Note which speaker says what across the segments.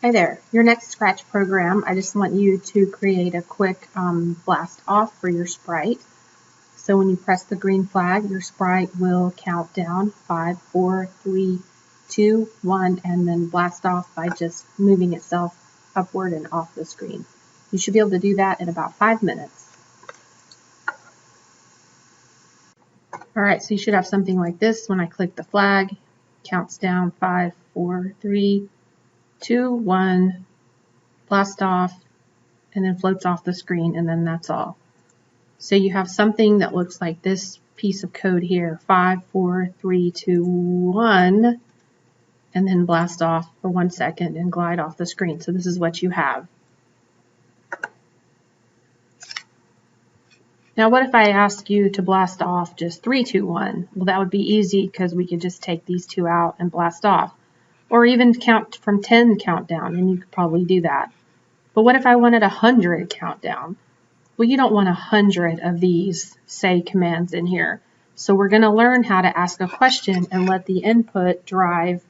Speaker 1: Hi there. Your next Scratch program, I just want you to create a quick blast off for your sprite. So when you press the green flag, your sprite will count down 5, 4, 3, 2, 1, and then blast off by just moving itself upward and off the screen. You should be able to do that in about 5 minutes. All right, so you should have something like this. When I click the flag, counts down 5, 4, 3, 2, 1, blast off, and then floats off the screen, and then that's all. So you have something that looks like this piece of code here, 5, 4, 3, 2, 1, and then blast off for 1 second and glide off the screen. So this is what you have. Now what if I ask you to blast off just 3, 2, 1? Well, that would be easy because we could just take these two out and blast off. Or even count from 10 countdown, and you could probably do that. But what if I wanted 100 countdown? Well, you don't want 100 of these say commands in here. So we're going to learn how to ask a question and let the input drive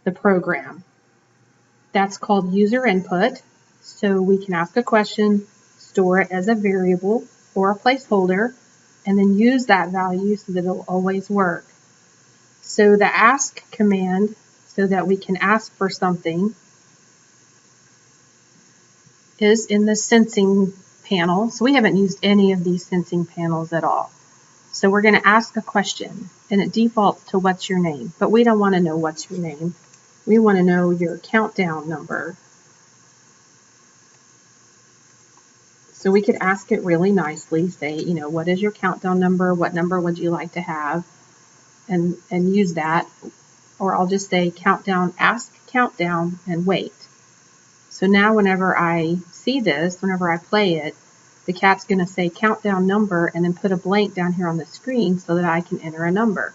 Speaker 1: the program. That's called user input. So we can ask a question, store it as a variable or a placeholder, and then use that value so that it'll always work. So the ask command, so that we can ask for something, is in the sensing panel. So we haven't used any of these sensing panels at all. So we're going to ask a question, and it defaults to what's your name, but we don't want to know what's your name. We want to know your countdown number. So we could ask it really nicely, say, what is your countdown number? What number would you like to have? And use that. Or I'll just say countdown, ask countdown, and wait. So now whenever I see this, whenever I play it, the cat's going to say countdown number and then put a blank down here on the screen so that I can enter a number.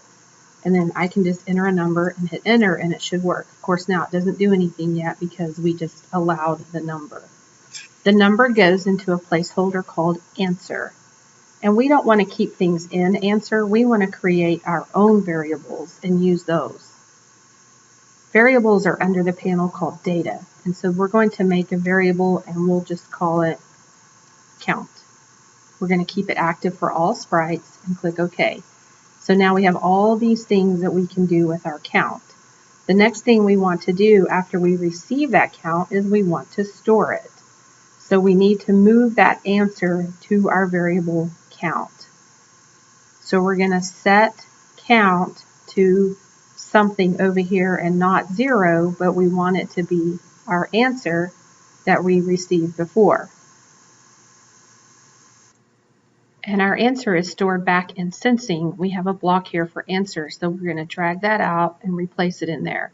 Speaker 1: And then I can just enter a number and hit enter and it should work. Of course, now it doesn't do anything yet because we just allowed the number. The number goes into a placeholder called answer. And we don't want to keep things in answer. We want to create our own variables and use those. Variables are under the panel called data. And so we're going to make a variable and we'll just call it count. We're going to keep it active for all sprites and click OK. So now we have all these things that we can do with our count. The next thing we want to do after we receive that count is we want to store it. So we need to move that answer to our variable count. So we're going to set count to something over here and not 0, but we want it to be our answer that we received before. And our answer is stored back in sensing. We have a block here for answer, so we're going to drag that out and replace it in there.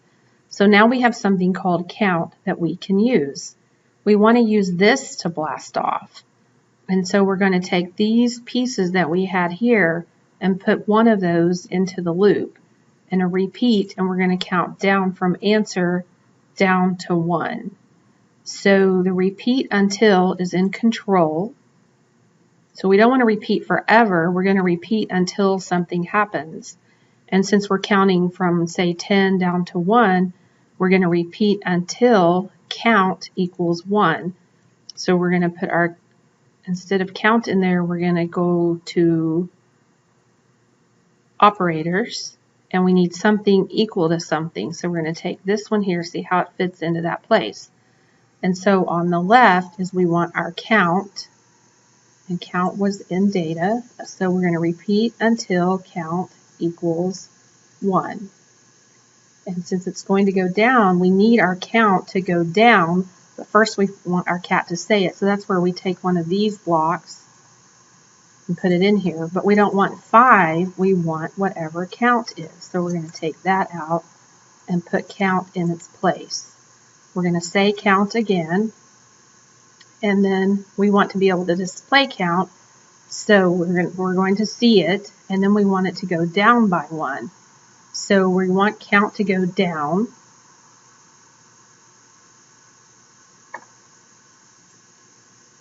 Speaker 1: So now we have something called count that we can use. We want to use this to blast off. And so we're going to take these pieces that we had here and put one of those into the loop and a repeat, and we're going to count down from answer down to 1. So the repeat until is in control. So we don't want to repeat forever. We're going to repeat until something happens. And since we're counting from, say, 10 down to 1, we're going to repeat until count equals 1. So we're going to put our, instead of count in there, we're going to go to operators, and we need something equal to something. So we're going to take this one here, see how it fits into that place. And so on the left is we want our count, and count was in data. So we're going to repeat until count equals 1. And since it's going to go down, we need our count to go down, but first we want our cat to say it. So that's where we take one of these blocks and put it in here. But we don't want 5, we want whatever count is. So we're going to take that out and put count in its place. We're going to say count again, and then we want to be able to display count. So we're going to see it, and then we want it to go down by 1. So we want count to go down.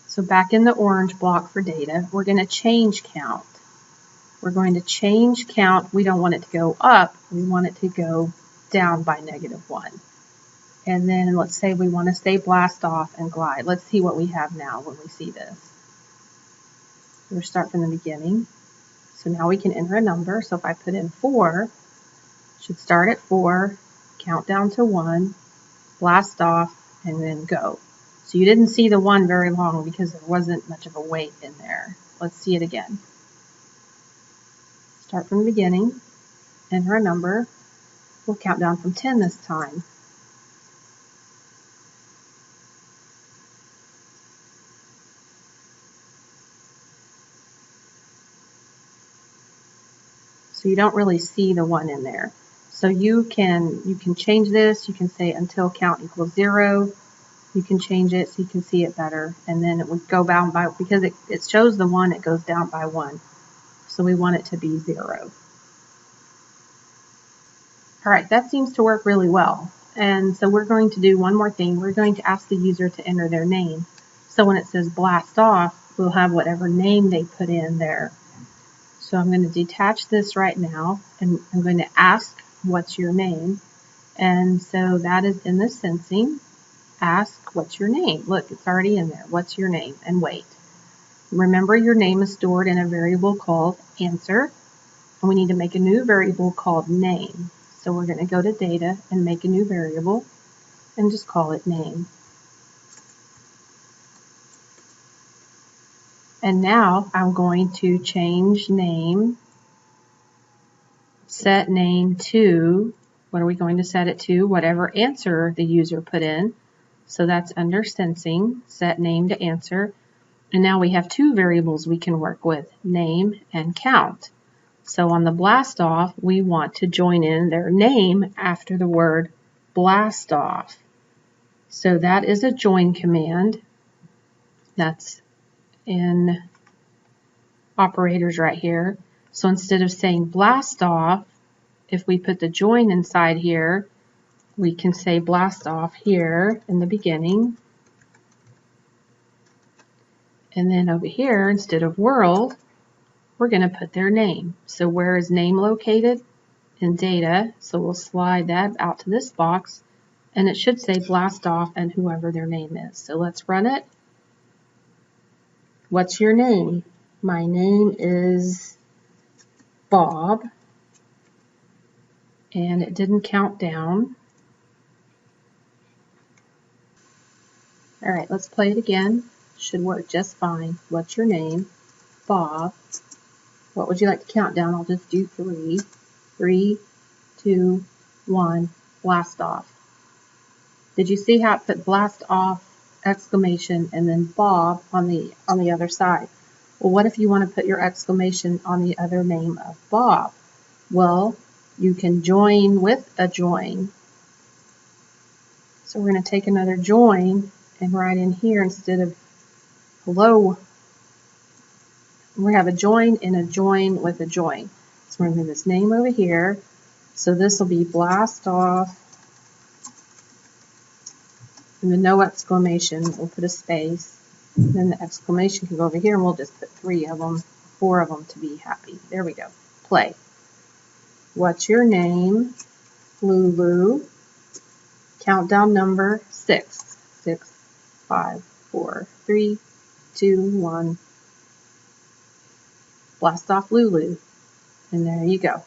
Speaker 1: So back in the orange block for data, we're going to change count. We're going to change count. We don't want it to go up. We want it to go down by -1. And then let's say we want to say blast off and glide. Let's see what we have now when we see this. We'll start from the beginning. So now we can enter a number. So if I put in 4, it should start at 4, count down to 1, blast off, and then go. So you didn't see the 1 very long because there wasn't much of a wait in there. Let's see it again. Start from the beginning, enter a number. We'll count down from 10 this time. So you don't really see the 1 in there. So you can change this. You can say until count equals 0. You can change it so you can see it better. And then it would go down by, because it shows the 1, it goes down by 1. So we want it to be 0. All right, that seems to work really well. And so we're going to do one more thing. We're going to ask the user to enter their name. So when it says blast off, we'll have whatever name they put in there. So I'm going to detach this right now, and I'm going to ask, what's your name? And so that is in the sensing. Ask, what's your name? Look, it's already in there. What's your name? And wait. Remember, your name is stored in a variable called answer. And we need to make a new variable called name. So we're going to go to data and make a new variable and just call it name. And now I'm going to change name, set name to, what are we going to set it to? Whatever answer the user put in. So that's under sensing, set name to answer. And now we have 2 variables we can work with, name and count. So on the blast off, we want to join in their name after the word blast off. So that is a join command. That's in operators right here. So instead of saying blast off, if we put the join inside here, we can say blast off here in the beginning. And then over here, instead of world, we're going to put their name. So where is name located? In data. So we'll slide that out to this box, and it should say blast off and whoever their name is. So let's run it. What's your name? My name is Bob. And it didn't count down. All right, let's play it again. Should work just fine. What's your name? Bob. What would you like to count down? I'll just do 3. 3, 2, 1, blast off. Did you see how it put blast off, exclamation, and then Bob on the other side? Well, what if you want to put your exclamation on the other name of Bob? Well, you can join with a join. So we're going to take another join and write in here instead of hello. We have a join and a join with a join. So we're going to move this name over here. So this will be blast off. And the no exclamation, we'll put a space. And then the exclamation can go over here, and we'll just put 3 of them, 4 of them to be happy. There we go. Play. What's your name? Lulu. Countdown number 6. 6, 5, 4, 3, 2, 1. Blast off Lulu. And there you go.